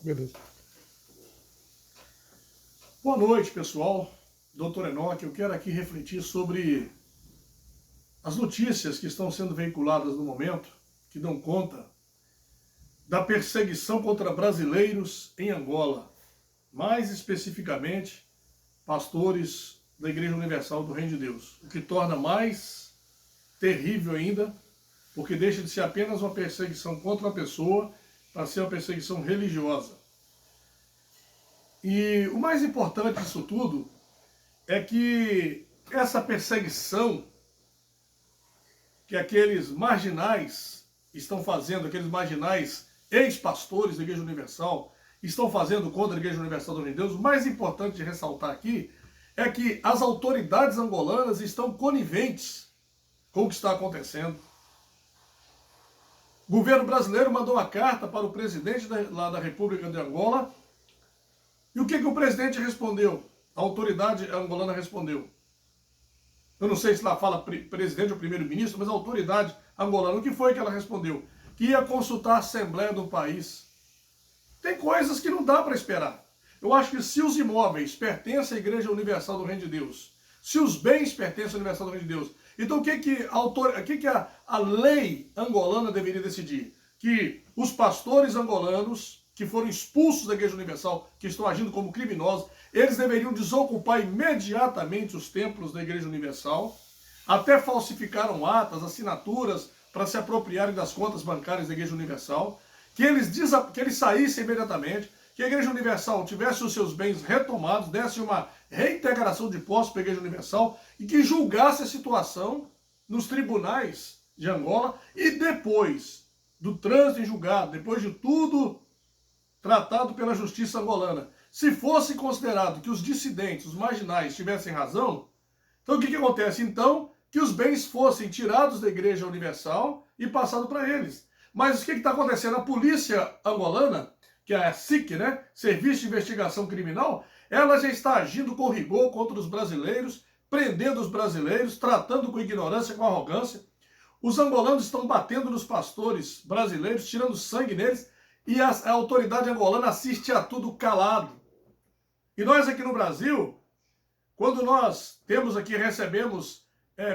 Beleza. Boa noite, pessoal. Dr. Enoque, eu quero aqui refletir sobre as notícias que estão sendo veiculadas no momento, que dão conta da perseguição contra brasileiros em Angola. Mais especificamente, pastores da Igreja Universal do Reino de Deus. O que torna mais terrível ainda, porque deixa de ser apenas uma perseguição contra uma pessoa para ser uma perseguição religiosa. E o mais importante disso tudo é que essa perseguição que aqueles marginais estão fazendo, aqueles marginais ex-pastores da Igreja Universal estão fazendo contra a Igreja Universal do Reino de Deus, o mais importante de ressaltar aqui é que as autoridades angolanas estão coniventes com o que está acontecendo. O governo brasileiro mandou uma carta para o presidente lá da República de Angola. E o que o presidente respondeu? A autoridade angolana respondeu. Eu não sei se lá fala presidente ou primeiro-ministro, mas a autoridade angolana, o que foi que ela respondeu? Que ia consultar a Assembleia do país. Tem coisas que não dá para esperar. Eu acho que se os imóveis pertencem à Igreja Universal do Reino de Deus, se os bens pertencem à Universal do Reino de Deus, então o que a lei angolana deveria decidir? Que os pastores angolanos que foram expulsos da Igreja Universal, que estão agindo como criminosos, eles deveriam desocupar imediatamente os templos da Igreja Universal, até falsificaram atas, assinaturas, para se apropriarem das contas bancárias da Igreja Universal, que eles saíssem imediatamente, que a Igreja Universal tivesse os seus bens retomados, desse uma reintegração de postos para a Igreja Universal e que julgasse a situação nos tribunais de Angola e depois do trânsito em julgado, depois de tudo tratado pela justiça angolana, se fosse considerado que os dissidentes, os marginais, tivessem razão, então o que acontece? Então, que os bens fossem tirados da Igreja Universal e passados para eles. Mas o que está acontecendo? A polícia angolana, que é a SIC, né? Serviço de Investigação Criminal, ela já está agindo com rigor contra os brasileiros, prendendo os brasileiros, tratando com ignorância, com arrogância. Os angolanos estão batendo nos pastores brasileiros, tirando sangue neles, e a autoridade angolana assiste a tudo calado. E nós aqui no Brasil, quando nós recebemos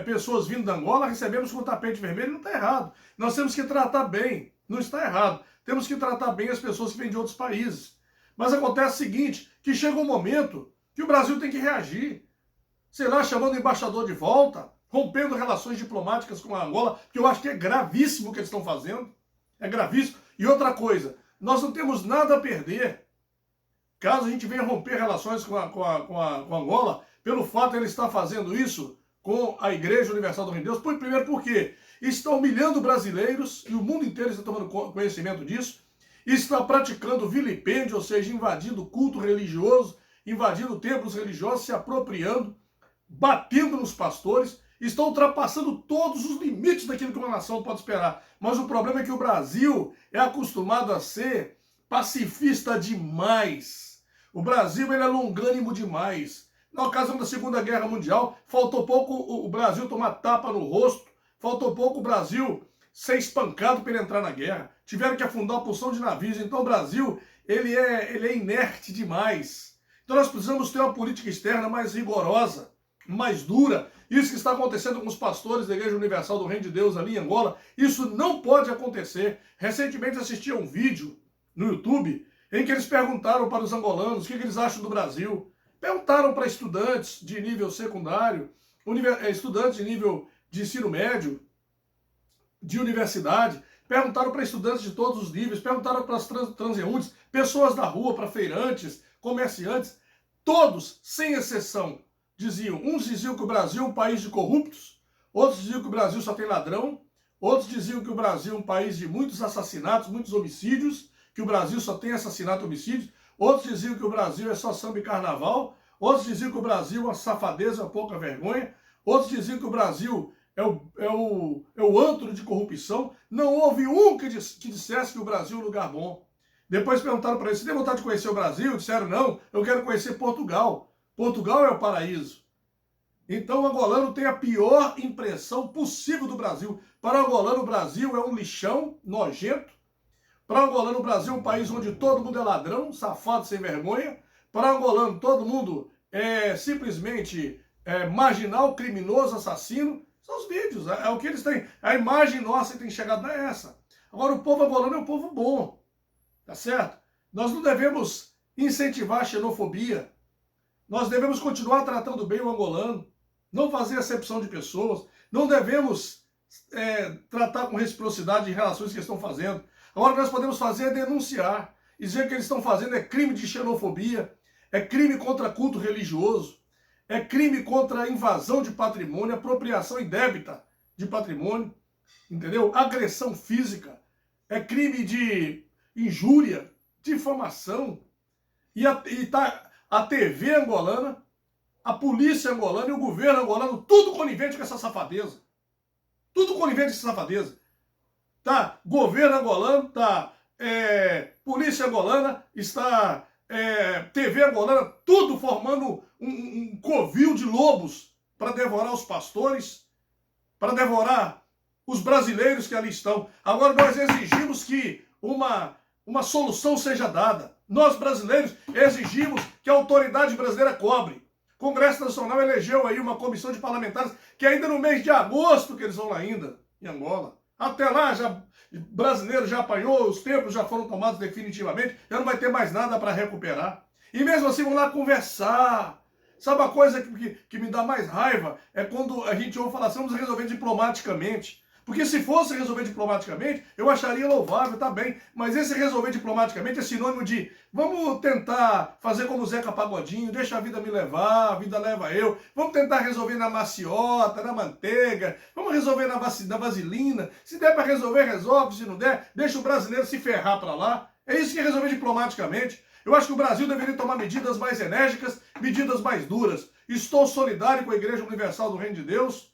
pessoas vindo da Angola, recebemos com tapete vermelho, não está errado. Nós temos que tratar bem, não está errado. Temos que tratar bem as pessoas que vêm de outros países. Mas acontece o seguinte, que chega um momento que o Brasil tem que reagir. Sei lá, chamando o embaixador de volta, rompendo relações diplomáticas com a Angola, que eu acho que é gravíssimo o que eles estão fazendo. É gravíssimo. E outra coisa, nós não temos nada a perder caso a gente venha romper relações com a Angola, pelo fato de ele estar fazendo isso com a Igreja Universal do Reino de Deus. Primeiro porque está humilhando brasileiros, e o mundo inteiro está tomando conhecimento disso, está praticando vilipêndio, ou seja, invadindo culto religioso, invadindo templos religiosos, se apropriando, batendo nos pastores, estão ultrapassando todos os limites daquilo que uma nação pode esperar. Mas o problema é que o Brasil é acostumado a ser pacifista demais. O Brasil ele é longânimo demais. Na ocasião da Segunda Guerra Mundial, faltou pouco o Brasil tomar tapa no rosto, faltou pouco o Brasil ser espancado para ele entrar na guerra. Tiveram que afundar uma porção de navios. Então o Brasil ele é inerte demais. Então nós precisamos ter uma política externa mais rigorosa, mais dura. Isso que está acontecendo com os pastores da Igreja Universal do Reino de Deus ali em Angola, isso não pode acontecer. Recentemente assisti a um vídeo no YouTube em que eles perguntaram para os angolanos o que eles acham do Brasil. Perguntaram para estudantes de nível secundário, estudantes de nível de ensino médio, de universidade, perguntaram para estudantes de todos os níveis, perguntaram para as transeuntes, pessoas da rua, para feirantes, comerciantes, todos, sem exceção, uns diziam que o Brasil é um país de corruptos, outros diziam que o Brasil só tem ladrão, outros diziam que o Brasil é um país de muitos assassinatos, muitos homicídios, que o Brasil só tem assassinato e homicídios, outros diziam que o Brasil é só samba e carnaval, outros diziam que o Brasil é uma safadeza, uma pouca vergonha, outros diziam que o Brasil é o antro de corrupção. Não houve um que dissesse que o Brasil é um lugar bom. Depois perguntaram para eles, você tem vontade de conhecer o Brasil? Disseram, não, eu quero conhecer Portugal. Portugal é o paraíso. Então o angolano tem a pior impressão possível do Brasil. Para o angolano, o Brasil é um lixão nojento. Para angolano, o Brasil é um país onde todo mundo é ladrão, safado, sem vergonha. Para angolano, todo mundo é simplesmente marginal, criminoso, assassino. São os vídeos, é o que eles têm. A imagem nossa que tem chegado é essa. Agora, o povo angolano é um povo bom, tá certo? Nós não devemos incentivar a xenofobia. Nós devemos continuar tratando bem o angolano, não fazer acepção de pessoas, não devemos tratar com reciprocidade em relações que eles estão fazendo. Agora, o que nós podemos fazer é denunciar, e dizer que o que eles estão fazendo é crime de xenofobia, é crime contra culto religioso, é crime contra invasão de patrimônio, apropriação indébita de patrimônio, entendeu? Agressão física, é crime de injúria, difamação. E a TV angolana, a polícia angolana e o governo angolano, tudo conivente com essa safadeza. Tudo conivente com essa safadeza. Tá? Governo angolano, tá? Polícia angolana, está TV angolana, tudo formando um covil de lobos para devorar os pastores, para devorar os brasileiros que ali estão. Agora nós exigimos que uma solução seja dada. Nós brasileiros exigimos que a autoridade brasileira cobre. O Congresso Nacional elegeu aí uma comissão de parlamentares que ainda no mês de agosto que eles vão lá ainda, em Angola. Até lá, brasileiro já apanhou, os templos já foram tomados definitivamente, já não vai ter mais nada para recuperar. E mesmo assim vão lá conversar. Sabe a coisa que me dá mais raiva? É quando a gente ouve falar assim, vamos resolver diplomaticamente. Porque se fosse resolver diplomaticamente, eu acharia louvável, tá bem. Mas esse resolver diplomaticamente é sinônimo de vamos tentar fazer como o Zeca Pagodinho, deixa a vida me levar, a vida leva eu. Vamos tentar resolver na maciota, na manteiga, vamos resolver na vaselina. Se der para resolver, resolve. Se não der, deixa o brasileiro se ferrar para lá. É isso que é resolver diplomaticamente. Eu acho que o Brasil deveria tomar medidas mais enérgicas, medidas mais duras. Estou solidário com a Igreja Universal do Reino de Deus,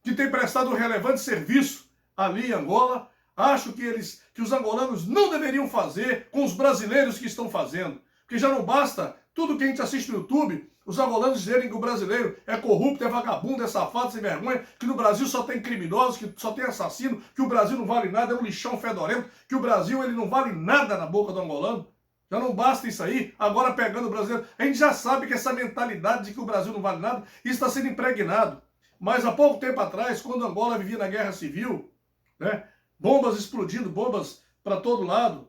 que tem prestado um relevante serviço ali em Angola. Acho que os angolanos não deveriam fazer com os brasileiros que estão fazendo. Porque já não basta tudo que a gente assiste no YouTube, os angolanos dizerem que o brasileiro é corrupto, é vagabundo, é safado, sem vergonha, que no Brasil só tem criminosos, que só tem assassino, que o Brasil não vale nada, é um lixão fedorento, que o Brasil ele não vale nada na boca do angolano. Já não basta isso aí, agora pegando o brasileiro. A gente já sabe que essa mentalidade de que o Brasil não vale nada, isso está sendo impregnado. Mas há pouco tempo atrás, quando Angola vivia na guerra civil, né, bombas explodindo, bombas para todo lado,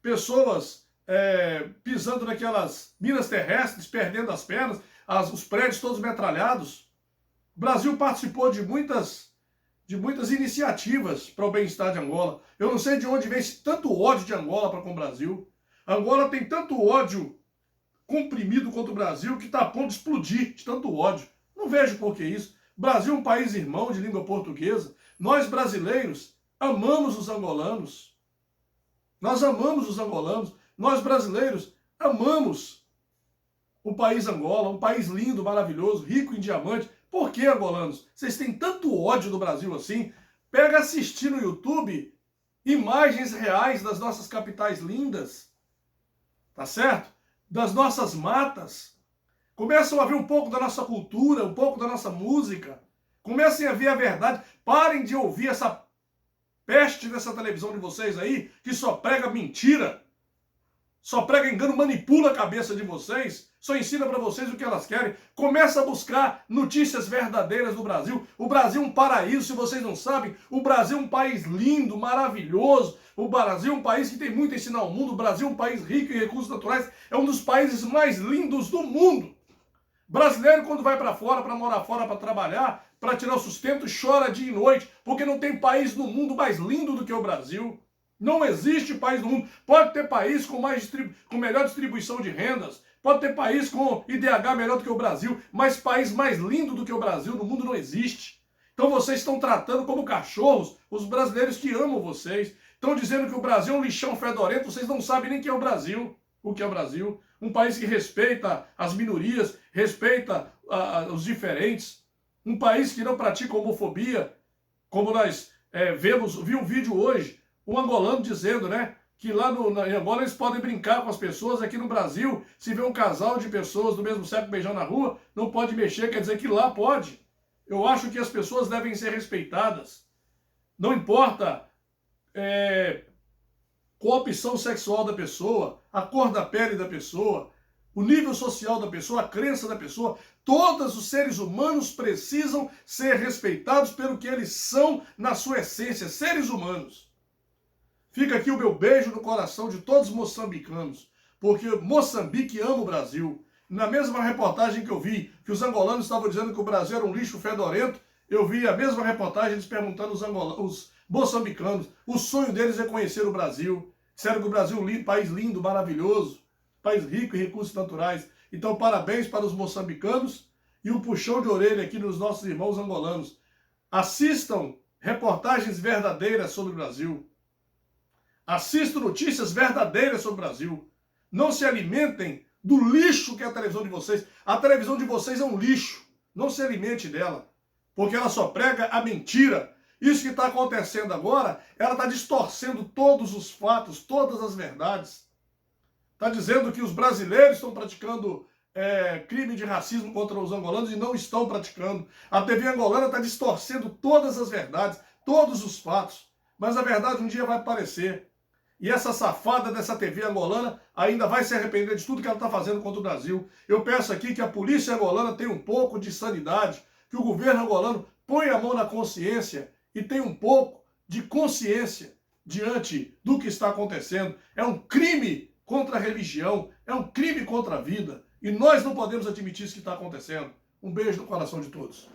pessoas pisando naquelas minas terrestres, perdendo as pernas, os prédios todos metralhados. O Brasil participou de muitas iniciativas para o bem-estar de Angola. Eu não sei de onde vem tanto ódio de Angola para com o Brasil. Angola tem tanto ódio comprimido contra o Brasil que está a ponto de explodir de tanto ódio. Não vejo por que isso. O Brasil é um país irmão de língua portuguesa. Nós, brasileiros, amamos os angolanos. Nós amamos os angolanos. Nós, brasileiros, amamos o país Angola, um país lindo, maravilhoso, rico em diamante. Por que, angolanos? Vocês têm tanto ódio do Brasil assim? Pega assistir no YouTube imagens reais das nossas capitais lindas. Tá certo? Das nossas matas. Começam a ver um pouco da nossa cultura, um pouco da nossa música. Comecem a ver a verdade. Parem de ouvir essa peste dessa televisão de vocês aí, que só prega mentira, só prega engano, manipula a cabeça de vocês, só ensina para vocês o que elas querem. Começa a buscar notícias verdadeiras do Brasil. O Brasil é um paraíso, se vocês não sabem. O Brasil é um país lindo, maravilhoso. O Brasil é um país que tem muito a ensinar ao mundo. O Brasil é um país rico em recursos naturais. É um dos países mais lindos do mundo. Brasileiro, quando vai para fora, para morar fora, para trabalhar, para tirar o sustento, chora dia e noite, porque não tem país no mundo mais lindo do que o Brasil. Não existe país no mundo. Pode ter país com melhor distribuição de rendas, pode ter país com IDH melhor do que o Brasil, mas país mais lindo do que o Brasil no mundo não existe. Então vocês estão tratando como cachorros os brasileiros que amam vocês. Estão dizendo que o Brasil é um lixão fedorento, vocês não sabem nem o que é o Brasil. O que é o Brasil? Um país que respeita as minorias, respeita os diferentes. Um país que não pratica homofobia, como nós vi um vídeo hoje, um angolano dizendo, né, que lá em Angola eles podem brincar com as pessoas, aqui no Brasil, se vê um casal de pessoas do mesmo sexo beijando na rua, não pode mexer, quer dizer que lá pode. Eu acho que as pessoas devem ser respeitadas. Não importa com a opção sexual da pessoa, a cor da pele da pessoa, o nível social da pessoa, a crença da pessoa. Todos os seres humanos precisam ser respeitados pelo que eles são na sua essência, seres humanos. Fica aqui o meu beijo no coração de todos os moçambicanos, porque Moçambique ama o Brasil. Na mesma reportagem que eu vi que os angolanos estavam dizendo que o Brasil era um lixo fedorento, eu vi a mesma reportagem eles perguntando os moçambicanos, o sonho deles é conhecer o Brasil. Disseram que o Brasil é um país lindo, maravilhoso, país rico em recursos naturais. Então, parabéns para os moçambicanos e um puxão de orelha aqui nos nossos irmãos angolanos. Assistam reportagens verdadeiras sobre o Brasil. Assistam notícias verdadeiras sobre o Brasil. Não se alimentem do lixo que é a televisão de vocês. A televisão de vocês é um lixo. Não se alimente dela, porque ela só prega a mentira. Isso que está acontecendo agora, ela está distorcendo todos os fatos, todas as verdades. Está dizendo que os brasileiros estão praticando crime de racismo contra os angolanos e não estão praticando. A TV angolana está distorcendo todas as verdades, todos os fatos. Mas a verdade um dia vai aparecer. E essa safada dessa TV angolana ainda vai se arrepender de tudo que ela está fazendo contra o Brasil. Eu peço aqui que a polícia angolana tenha um pouco de sanidade, que o governo angolano ponha a mão na consciência e tenha um pouco de consciência diante do que está acontecendo. É um crime contra a religião, é um crime contra a vida. E nós não podemos admitir isso que está acontecendo. Um beijo no coração de todos.